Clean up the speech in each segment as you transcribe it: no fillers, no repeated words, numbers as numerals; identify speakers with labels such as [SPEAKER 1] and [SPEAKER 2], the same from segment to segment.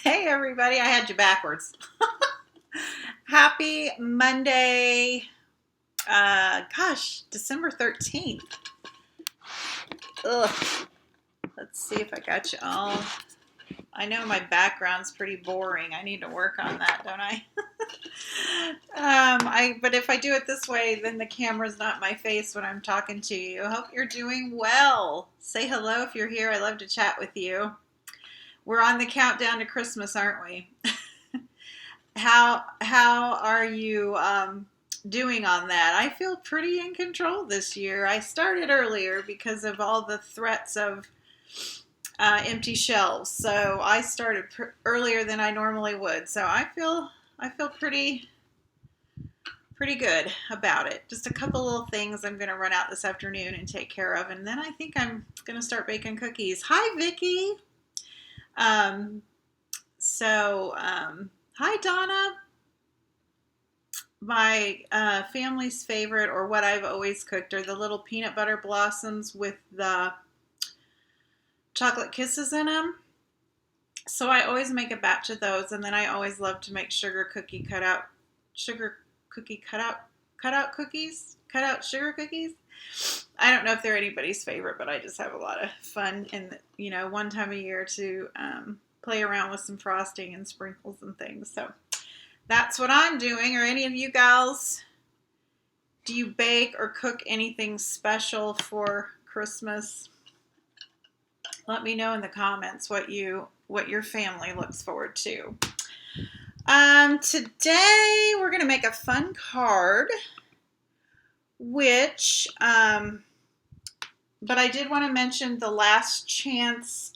[SPEAKER 1] Hey everybody, I had you backwards. Happy Monday. December 13th. Ugh. Let's see if I got you all. I know my background's pretty boring. I need to work on that, don't I? But if I do it this way, then the camera's not my face when I'm talking to you. I hope you're doing well. Say hello if you're here. I love to chat with you. We're on the countdown to Christmas, aren't we? How are you doing on that? I feel pretty in control this year. I started earlier because of all the threats of empty shelves, so I started earlier than I normally would. So I feel pretty good about it. Just a couple little things I'm going to run out this afternoon and take care of, and then I think I'm going to start baking cookies. Hi, Vicky. Um, Hi, Donna. My family's favorite, or what I've always cooked, are the little peanut butter blossoms with the chocolate kisses in them. So I always make a batch of those, and then I always love to make sugar cookie cutout cookies, cut out sugar cookies. I don't know if they're anybody's favorite, but I just have a lot of fun in one time a year to play around with some frosting and sprinkles and things. So that's what I'm doing. Are any of you gals, do you bake or cook anything special for Christmas? Let me know in the comments what your family looks forward to. Today we're going to make a fun card, but I did want to mention the last chance.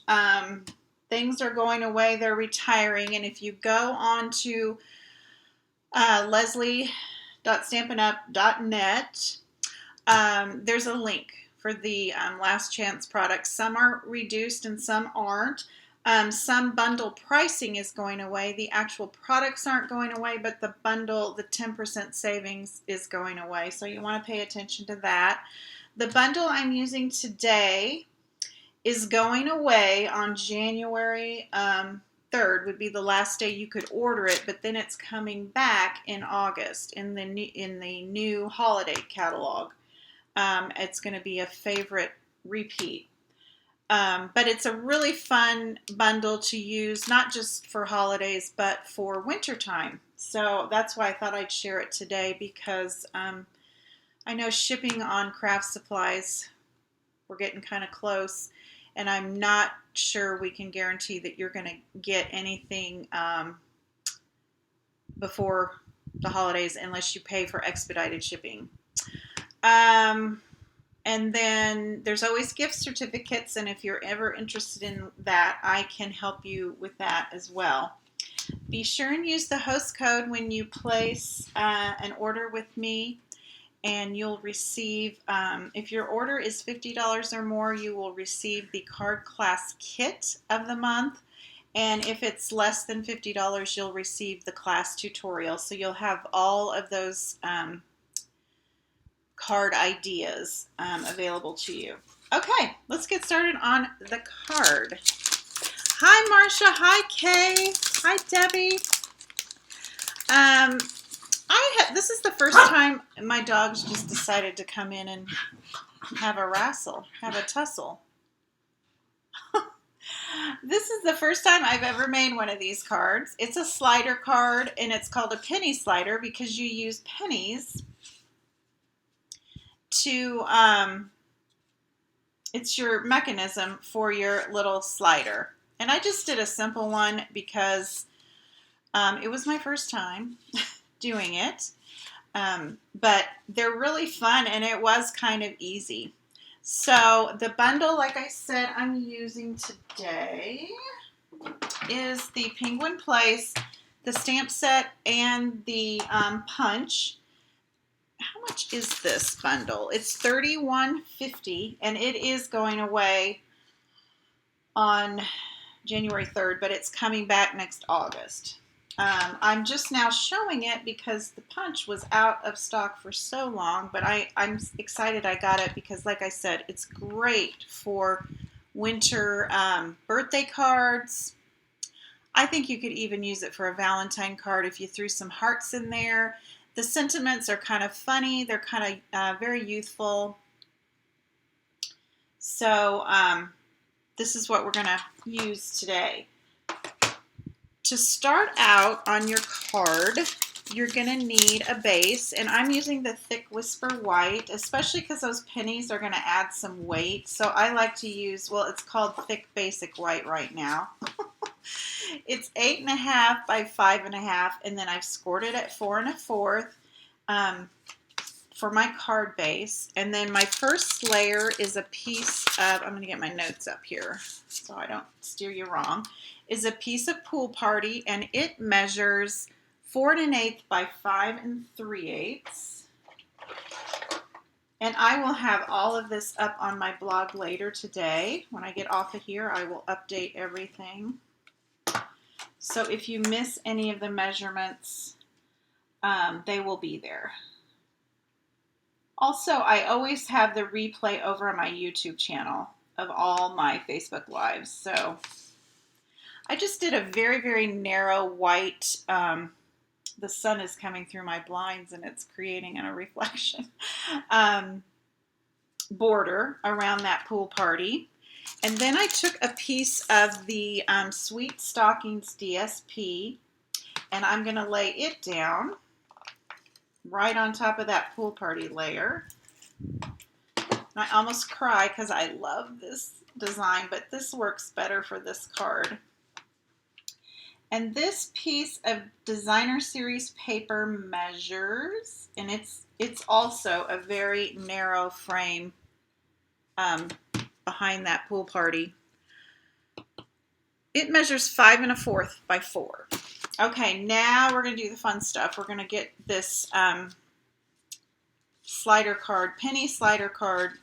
[SPEAKER 1] Things are going away. They're retiring. And if you go on to leslie.stampinup.net, there's a link for the last chance products. Some are reduced and some aren't. Some bundle pricing is going away. The actual products aren't going away, but the bundle, the 10% savings is going away. So you want to pay attention to that. The bundle I'm using today is going away on January 3rd would be the last day you could order it, but then it's coming back in August in the new holiday catalog. It's going to be a favorite repeat. But it's a really fun bundle to use, not just for holidays, but for wintertime. So that's why I thought I'd share it today, because I know shipping on craft supplies, we're getting kind of close, and I'm not sure we can guarantee that you're going to get anything before the holidays unless you pay for expedited shipping. And then there's always gift certificates, and if you're ever interested in that, I can help you with that as well. Be sure and use the host code when you place an order with me, and you'll receive, if your order is $50 or more, you will receive the card class kit of the month. And if it's less than $50, you'll receive the class tutorial. So you'll have all of those card ideas available to you. Okay, let's get started on the card. Hi, Marcia. Hi, Kay. Hi, Debbie. This is the first time my dogs just decided to come in and have a tussle. This is the first time I've ever made one of these cards. It's a slider card, and it's called a penny slider because you use pennies to, it's your mechanism for your little slider. And I just did a simple one because it was my first time doing it. But they're really fun, and it was kind of easy. So the bundle, like I said, I'm using today is the Penguin Place, the stamp set, and the punch. How much is this bundle? It's $31.50, and it is going away on January 3rd, but it's coming back next August. I'm just now showing it because the punch was out of stock for so long, but I'm excited I got it because, like I said, it's great for winter birthday cards. I think you could even use it for a Valentine card if you threw some hearts in there. The sentiments are kind of funny. They're kind of very youthful. So this is what we're going to use today. To start out on your card, you're going to need a base, and I'm using the Thick Whisper White, especially because those pennies are going to add some weight. So I like to use, well, it's called Thick Basic White right now. It's 8.5 by 5.5, and then I've scored it at 4 1/4 for my card base. And then my first layer is a piece of, I'm going to get my notes up here so I don't steer you wrong, is a piece of Pool Party, and it measures 4 1/8 by 5 3/8. And I will have all of this up on my blog later today. When I get off of here, I will update everything. So if you miss any of the measurements, they will be there. Also, I always have the replay over on my YouTube channel of all my Facebook Lives. So I just did a very, very narrow white, the sun is coming through my blinds and it's creating a reflection, border around that Pool Party. And then I took a piece of the Sweet Stockings DSP, and I'm going to lay it down right on top of that Pool Party layer. And I almost cry because I love this design, but this works better for this card. And this piece of Designer Series paper measures, and it's also a very narrow frame behind that Pool Party. It measures 5 1/4 by 4. Okay, now we're going to do the fun stuff. We're going to get this slider card, penny slider card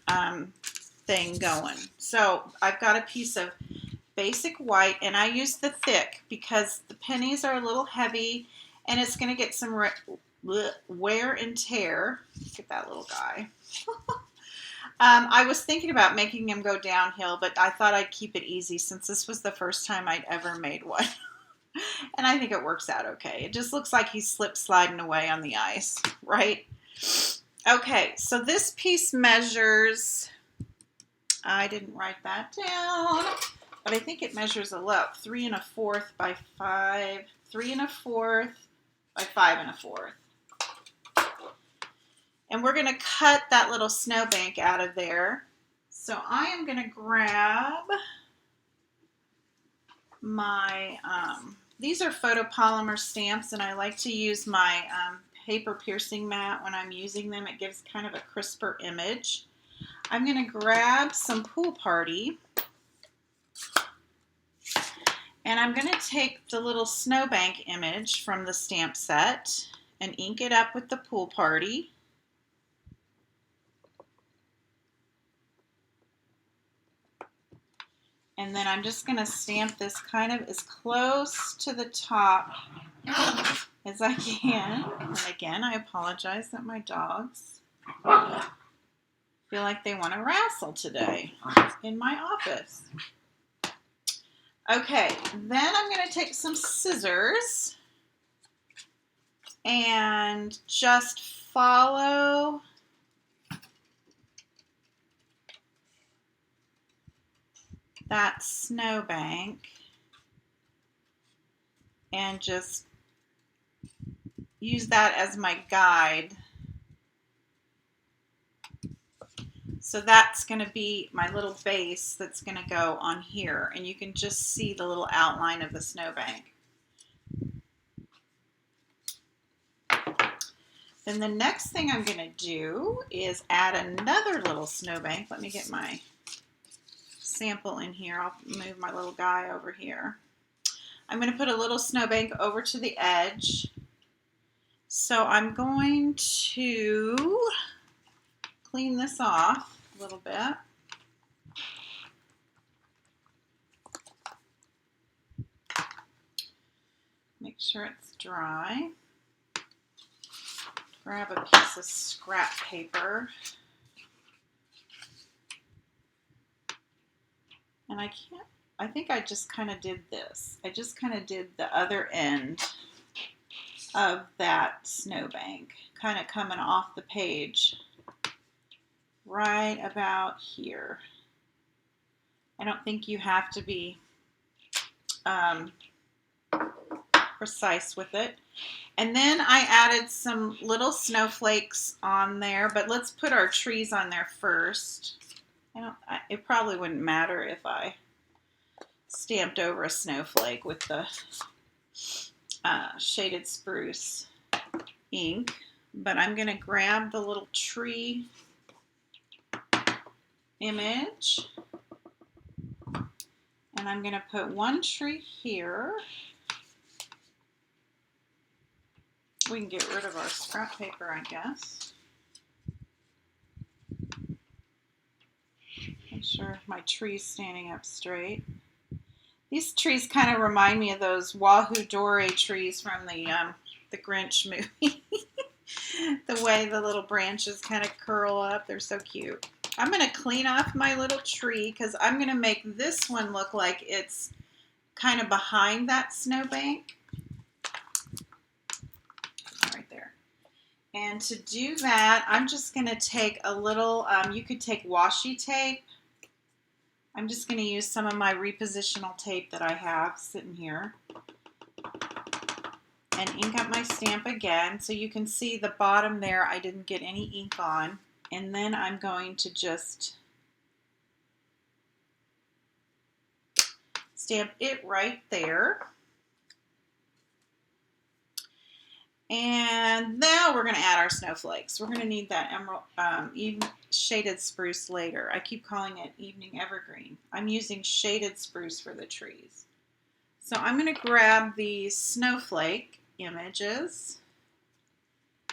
[SPEAKER 1] thing going. So I've got a piece of basic white, and I use the thick because the pennies are a little heavy and it's going to get some wear and tear. Look at that little guy. I was thinking about making him go downhill, but I thought I'd keep it easy since this was the first time I'd ever made one. And I think it works out okay. It just looks like he's slip sliding away on the ice, right? Okay, so this piece measures, I didn't write that down, but I think it measures a lot, 3 1/4 by 5, 3 1/4 by 5 1/4. And we're going to cut that little snowbank out of there. So I am going to grab my, these are photopolymer stamps, and I like to use my paper piercing mat when I'm using them. It gives kind of a crisper image. I'm going to grab some Pool Party, and I'm going to take the little snowbank image from the stamp set and ink it up with the Pool Party. And then I'm just going to stamp this kind of as close to the top as I can. And again, I apologize that my dogs feel like they want to wrestle today in my office. Okay, then I'm going to take some scissors and just follow that snowbank and just use that as my guide. So that's going to be my little base that's going to go on here, and you can just see the little outline of the snowbank. Then the next thing I'm going to do is add another little snowbank. Let me get my sample in here. I'll move my little guy over here. I'm going to put a little snowbank over to the edge. So I'm going to clean this off a little bit. Make sure it's dry. Grab a piece of scrap paper. And I can't I think I just kind of did this. I just kind of did the other end of that snowbank, kind of coming off the page right about here. I don't think you have to be precise with it. And then I added some little snowflakes on there, but let's put our trees on there first. It probably wouldn't matter if I stamped over a snowflake with the shaded spruce ink, but I'm going to grab the little tree image and I'm going to put one tree here. We can get rid of our scrap paper, I guess. Make sure my tree's standing up straight. These trees kind of remind me of those Wahoo Dory trees from the Grinch movie. The way the little branches kind of curl up, they're so cute. I'm going to clean off my little tree because I'm going to make this one look like it's kind of behind that snowbank. Right there. And to do that, I'm just going to take a little, you could take washi tape. I'm just going to use some of my repositional tape that I have sitting here and ink up my stamp again. So you can see the bottom there, I didn't get any ink on. And then I'm going to just stamp it right there. And now we're going to add our snowflakes. We're going to need that emerald shaded spruce later. I keep calling it evening evergreen. I'm using shaded spruce for the trees. So I'm going to grab these snowflake images.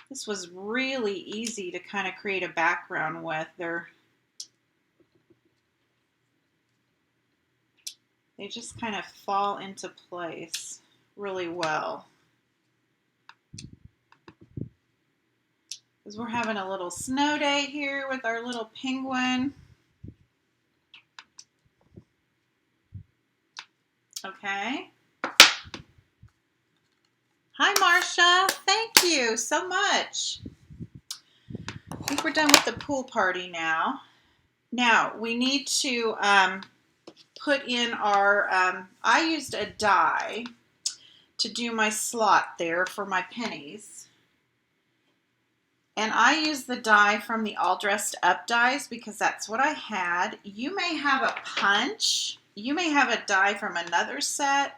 [SPEAKER 1] This was really easy to kind of create a background with. They just kind of fall into place really well. Because we're having a little snow day here with our little penguin. Okay. Hi, Marcia. Thank you so much. I think we're done with the pool party now. Now, we need to put in our, I used a die to do my slot there for my pennies. And I use the die from the All Dressed Up dies because that's what I had. You may have a punch. You may have a die from another set.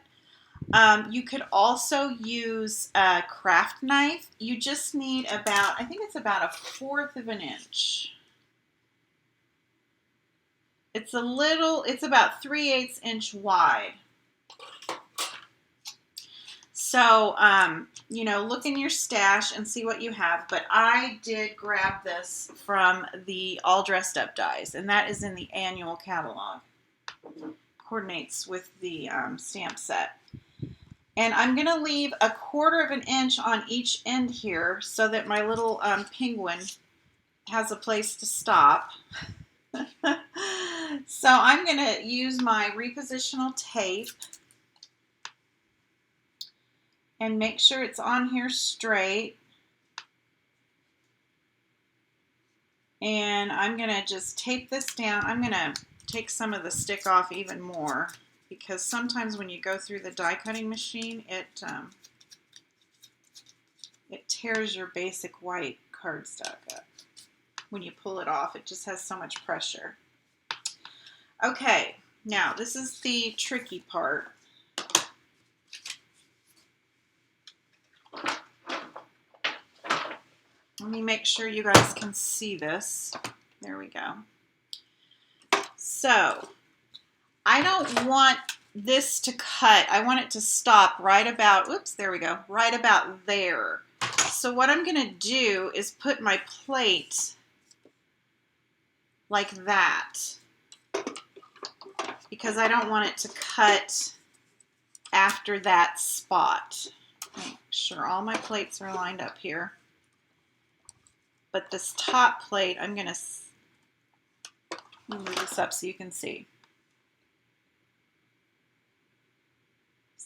[SPEAKER 1] You could also use a craft knife. You just need about, I think it's about 1/4 of an inch. It's about 3/8 inch wide. So, you know, look in your stash and see what you have. But I did grab this from the All Dressed Up dies, and that is in the annual catalog. Coordinates with the stamp set. And I'm going to leave 1/4 of an inch on each end here so that my little penguin has a place to stop. So I'm going to use my repositional tape and make sure it's on here straight. And I'm going to just tape this down. I'm going to take some of the stick off even more because sometimes when you go through the die cutting machine, it tears your basic white cardstock up. When you pull it off, it just has so much pressure. Okay, now this is the tricky part. Let me make sure you guys can see this. There we go. So, I don't want this to cut. I want it to stop right about, oops, there we go, right about there. So what I'm going to do is put my plate like that because I don't want it to cut after that spot. Make sure all my plates are lined up here. But this top plate, I'm going to move this up so you can see.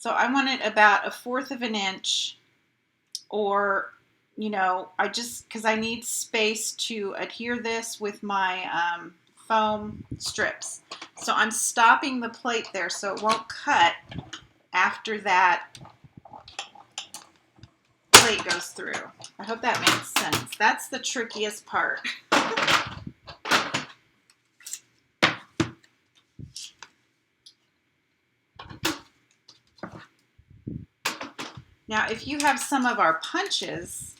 [SPEAKER 1] So I want it about 1/4 of an inch, or, you know, because I need space to adhere this with my foam strips. So I'm stopping the plate there so it won't cut after that plate goes through. I hope that makes sense. That's the trickiest part. Now, if you have some of our punches,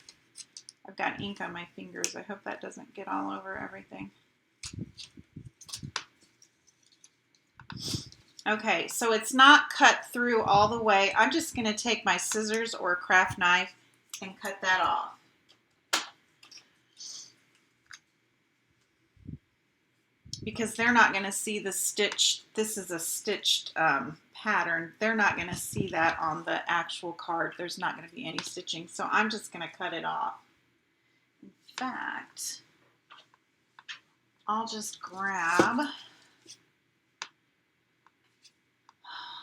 [SPEAKER 1] I've got ink on my fingers. I hope that doesn't get all over everything. Okay, so it's not cut through all the way. I'm just going to take my scissors or a craft knife and cut that off. Because they're not going to see the stitch. This is a stitched pattern. They're not going to see that on the actual card. There's not going to be any stitching. So I'm just going to cut it off. In fact, I'll just grab,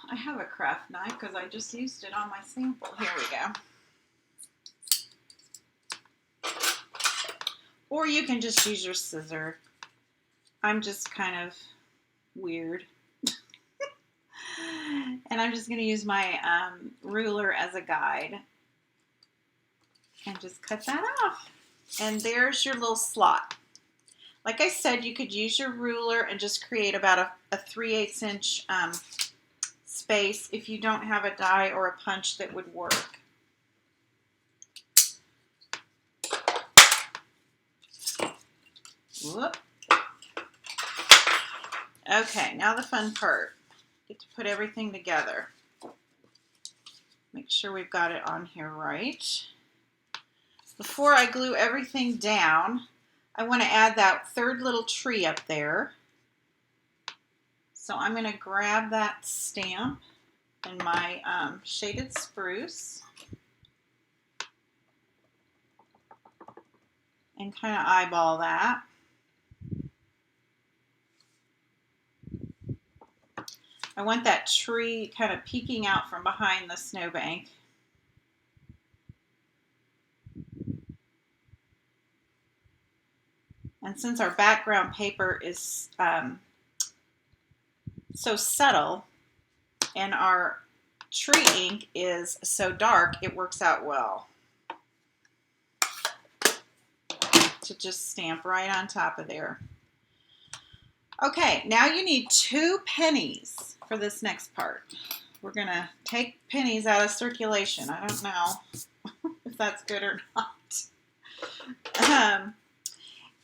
[SPEAKER 1] I have a craft knife because I just used it on my sample. Here we go. Or you can just use your scissor. I'm just kind of weird. And I'm just going to use my ruler as a guide. And just cut that off. And there's your little slot. Like I said, you could use your ruler and just create about a 3/8 inch space if you don't have a die or a punch that would work. Whoop. Okay, now the fun part. Get to put everything together. Make sure we've got it on here right. Before I glue everything down, I want to add that third little tree up there. So I'm going to grab that stamp in my shaded spruce and kind of eyeball that. I want that tree kind of peeking out from behind the snowbank. And since our background paper is so subtle and our tree ink is so dark, it works out well to just stamp right on top of there. Okay, now you need 2 pennies for this next part. We're going to take pennies out of circulation. I don't know if that's good or not.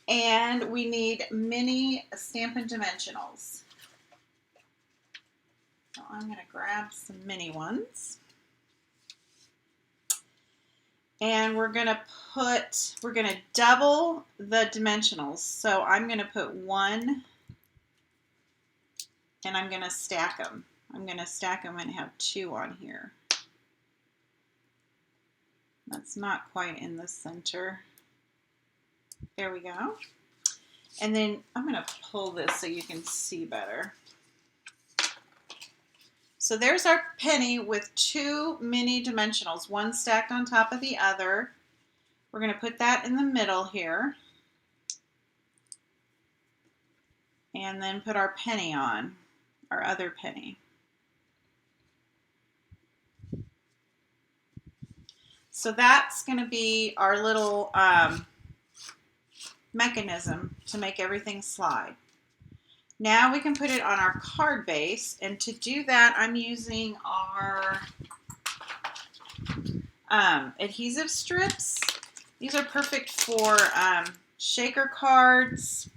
[SPEAKER 1] And we need mini Stampin' Dimensionals. So I'm going to grab some mini ones. And we're going to double the dimensionals. So I'm going to put 1, and I'm going to stack them. I'm going to stack them and have 2 on here. That's not quite in the center. There we go. And then I'm going to pull this so you can see better. So there's our penny with 2 mini dimensionals, one stacked on top of the other. We're going to put that in the middle here. And then put our penny on, our other penny. So that's going to be our little mechanism to make everything slide. Now we can put it on our card base, and to do that I'm using our adhesive strips. These are perfect for shaker cards,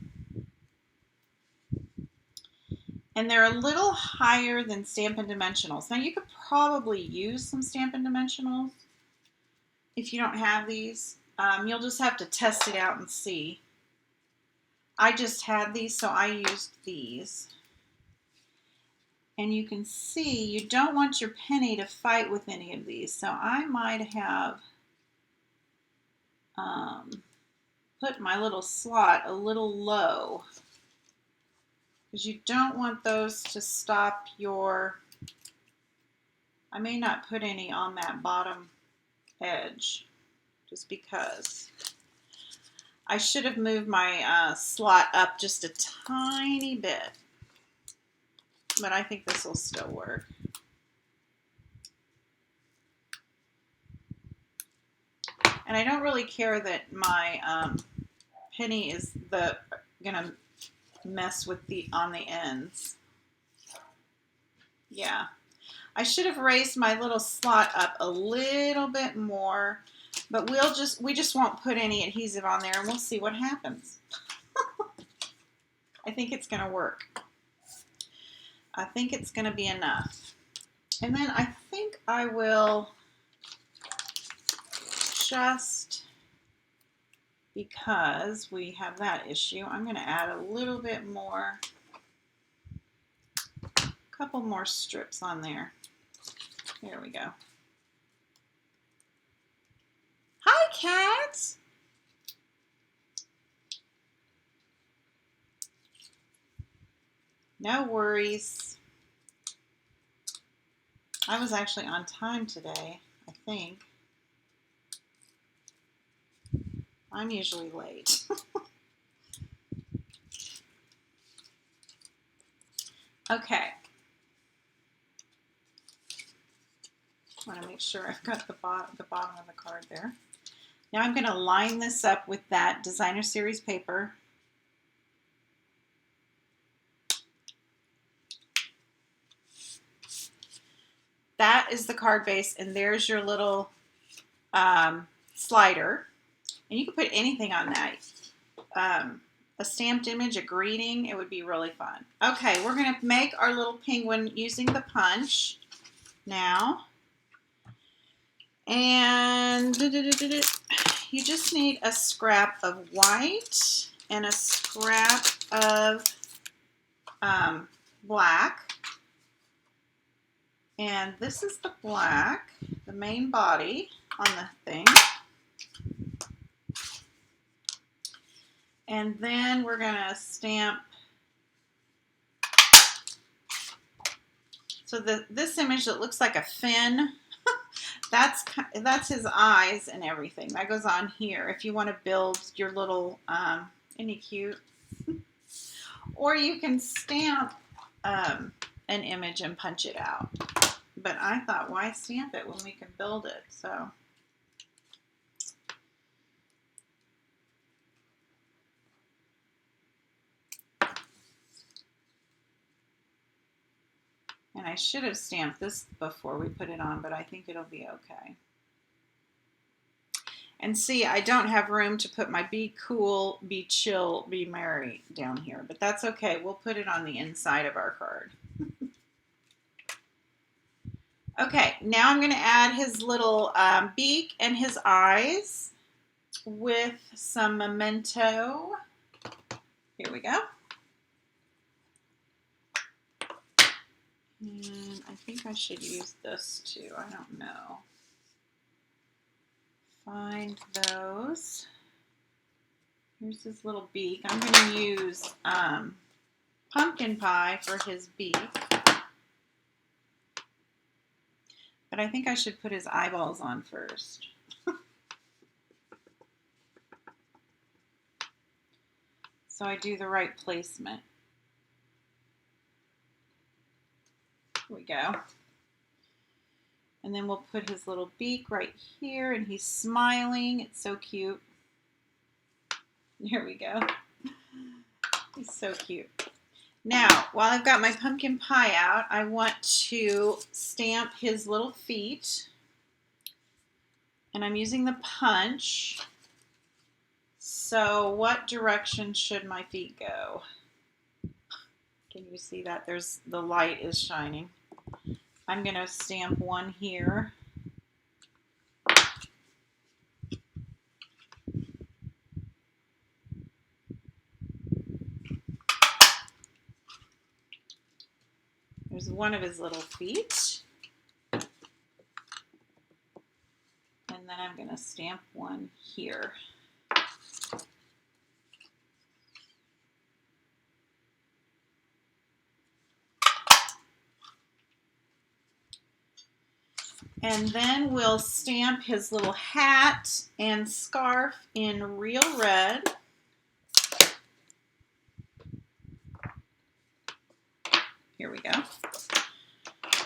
[SPEAKER 1] and they're a little higher than Stampin' Dimensionals. Now you could probably use some Stampin' Dimensionals if you don't have these. You'll just have to test it out and see. I just had these, so I used these. And you can see you don't want your penny to fight with any of these. So I might have put my little slot a little low, because you don't want those to stop your I may not put any on that bottom edge just because. I should have moved my slot up just a tiny bit, but I think this will still work. And I don't really care that my penny is gonna mess with on the ends. Yeah, I should have raised my little slot up a little bit more, but we just won't put any adhesive on there, and we'll see what happens. I think it's gonna work. I think it's gonna be enough. And then I think I will just, because we have that issue, I'm going to add a little bit more, a couple more strips on there. Here we go. Hi, cat. No worries. I was actually on time today, I think. I'm usually late. Okay. I want to make sure I've got the bottom of the card there. Now I'm going to line this up with that Designer Series paper. That is the card base, and there's your little slider. And you can put anything on that. A stamped image, a greeting, it would be really fun. Okay, we're going to make our little penguin using the punch now. And you just need a scrap of white and a scrap of black. And this is the black, the main body on the thing. And then we're going to stamp. So this image that looks like a fin, that's his eyes and everything. That goes on here if you want to build your little, isn't he cute? Or you can stamp an image and punch it out. But I thought, why stamp it when we can build it? So. And I should have stamped this before we put it on, but I think it'll be okay. And see, I don't have room to put my Be Cool, Be Chill, Be Merry down here, but that's okay. We'll put it on the inside of our card. Okay, now I'm going to add his little beak and his eyes with some Memento. Here we go. And I think I should use this too. I don't know. Find those. Here's his little beak. I'm going to use pumpkin pie for his beak. But I think I should put his eyeballs on first. So I do the right placement. Here we go. And then we'll put his little beak right here, and he's smiling. It's so cute. Here we go. He's so cute. Now, while I've got my pumpkin pie out, I want to stamp his little feet. And I'm using the punch. So what direction should my feet go? Can you see that? There's the light is shining. I'm going to stamp one here. There's one of his little feet. And then I'm going to stamp one here. And then we'll stamp his little hat and scarf in real red. Here we go.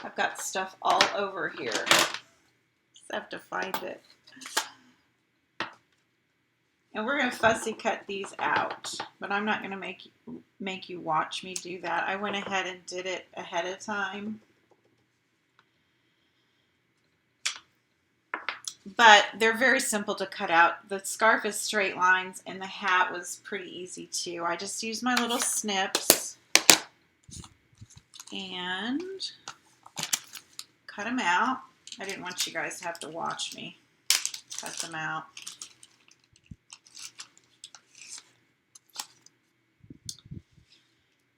[SPEAKER 1] I've got stuff all over here. Just have to find it. And we're going to fussy cut these out, but I'm not going to make you watch me do that. I went ahead and did it ahead of time. But they're very simple to cut out. The scarf is straight lines and the hat was pretty easy too. I just used my little snips and cut them out. I didn't want you guys to have to watch me cut them out.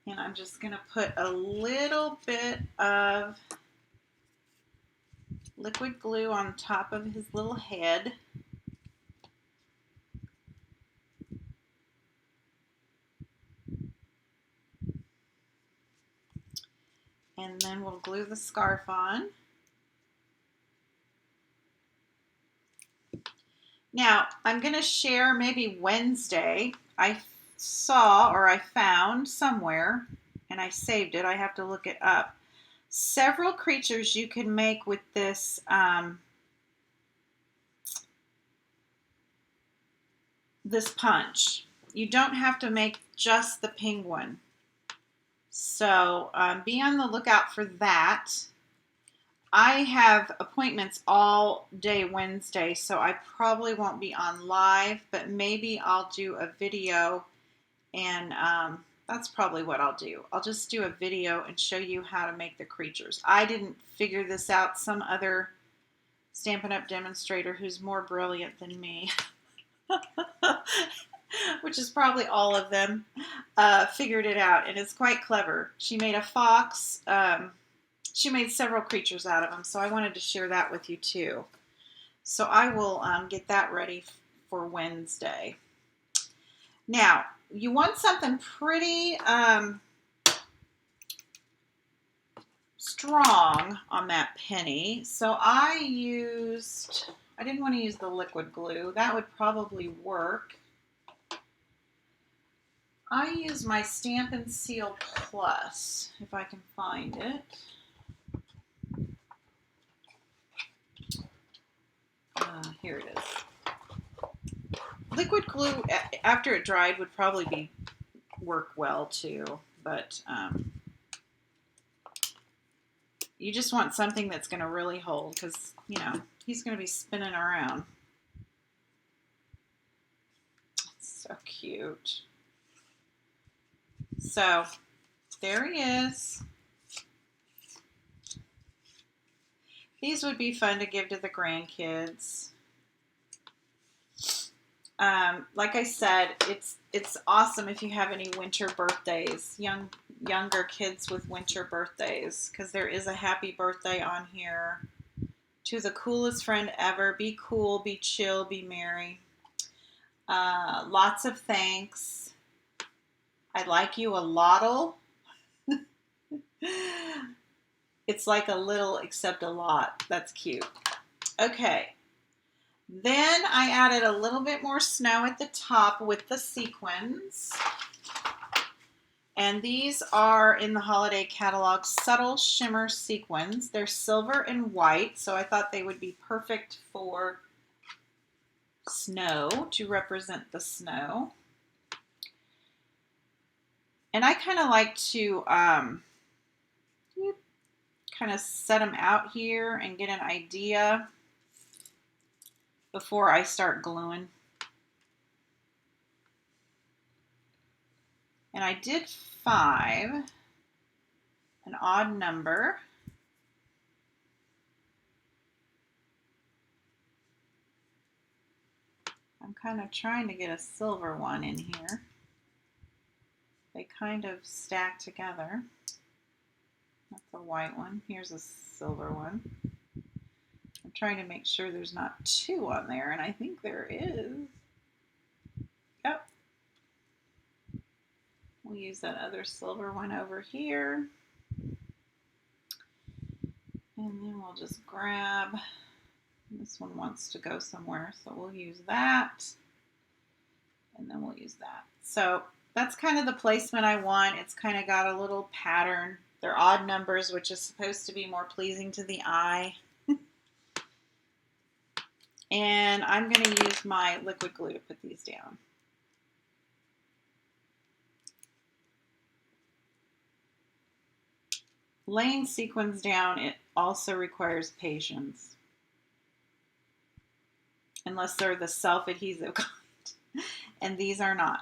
[SPEAKER 1] And I'm just going to put a little bit of liquid glue on top of his little head. And then we'll glue the scarf on. Now, I'm going to share maybe Wednesday. I saw or I found somewhere, and I saved it. I have to look it up. Several creatures you can make with this this punch. You don't have to make just the penguin. So be on the lookout for that. I have appointments all day Wednesday, so I probably won't be on live, but maybe I'll do a video, and that's probably what I'll do. I'll just do a video and show you how to make the creatures. I didn't figure this out. Some other Stampin' Up! Demonstrator who's more brilliant than me, which is probably all of them, figured it out, and it's quite clever. She made a fox. She made several creatures out of them, so I wanted to share that with you too. So I will get that ready for Wednesday. Now, you want something pretty strong on that penny, so I didn't want to use the liquid glue. That would probably work. I use my Stampin' Seal Plus, if I can find it. Here it is. Liquid glue, after it dried, would probably work well too, but you just want something that's going to really hold, because, you know, he's going to be spinning around. It's so cute. So, there he is. These would be fun to give to the grandkids. Like I said, it's awesome if you have any winter birthdays, younger kids with winter birthdays, because there is a happy birthday on here. To the coolest friend ever. Be cool, be chill, be merry. Lots of thanks. I like you a lot'll. It's like a little except a lot. That's cute. Okay. Then I added a little bit more snow at the top with the sequins. And these are in the holiday catalog Subtle Shimmer Sequins. They're silver and white, so I thought they would be perfect for snow, to represent the snow. And I kind of like to kind of set them out here and get an idea before I start gluing. And I did 5, an odd number. I'm kind of trying to get a silver one in here. They kind of stack together. That's a white one. Here's a silver one. I'm trying to make sure there's not 2 on there, and I think there is. Yep. We'll use that other silver one over here. And then we'll just grab, this one wants to go somewhere, so we'll use that. And then we'll use that. So that's kind of the placement I want. It's kind of got a little pattern. They're odd numbers, which is supposed to be more pleasing to the eye. And I'm going to use my liquid glue to put these down. Laying sequins down, it also requires patience. Unless they're the self-adhesive kind. And these are not.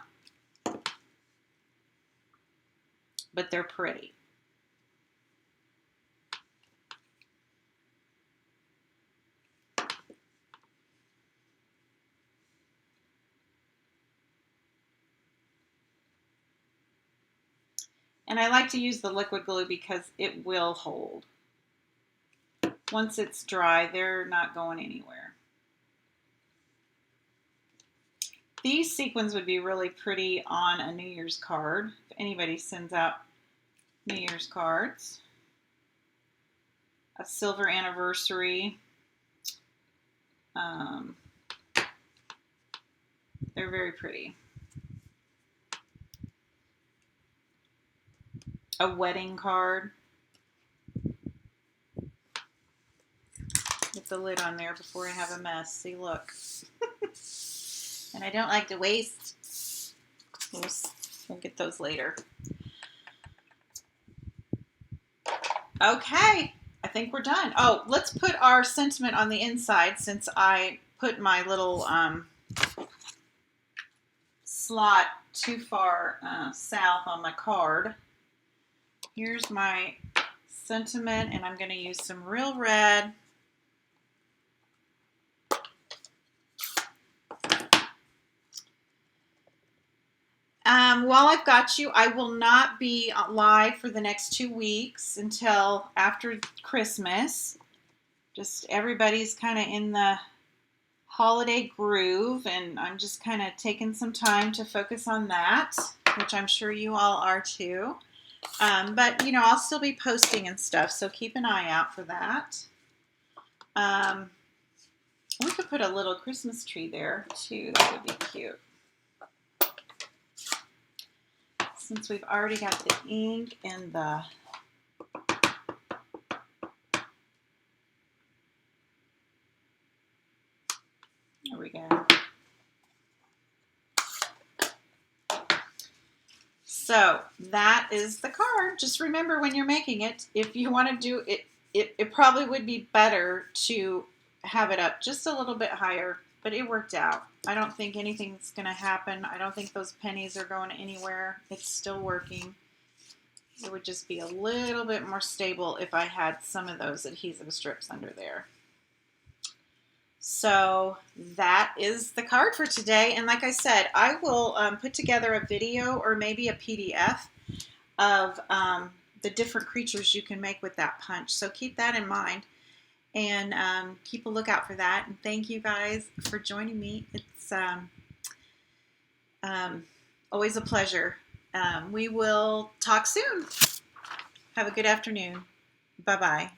[SPEAKER 1] But they're pretty. And I like to use the liquid glue because it will hold. Once it's dry, they're not going anywhere. These sequins would be really pretty on a New Year's card, if anybody sends out New Year's cards. A silver anniversary. They're very pretty. A wedding card. Get the lid on there before I have a mess. See, look. And I don't like to waste. We'll get those later. Okay, I think we're done. Oh, let's put our sentiment on the inside since I put my little slot too far south on my card. Here's my sentiment, and I'm going to use some real red. While I've got you, I will not be live for the next 2 weeks until after Christmas. Just everybody's kind of in the holiday groove, and I'm just kind of taking some time to focus on that, which I'm sure you all are too. But, you know, I'll still be posting and stuff, so keep an eye out for that. We could put a little Christmas tree there too. That would be cute. Since we've already got the ink and the there we go. So that is the card. Just remember when you're making it, if you want to do it, it probably would be better to have it up just a little bit higher, but it worked out. I don't think anything's going to happen. I don't think those pennies are going anywhere. It's still working. It would just be a little bit more stable if I had some of those adhesive strips under there. So that is the card for today. And like I said, I will put together a video or maybe a PDF of the different creatures you can make with that punch. So keep that in mind. And keep a lookout for that. And thank you guys for joining me. It's always a pleasure. We will talk soon. Have a good afternoon. Bye-bye.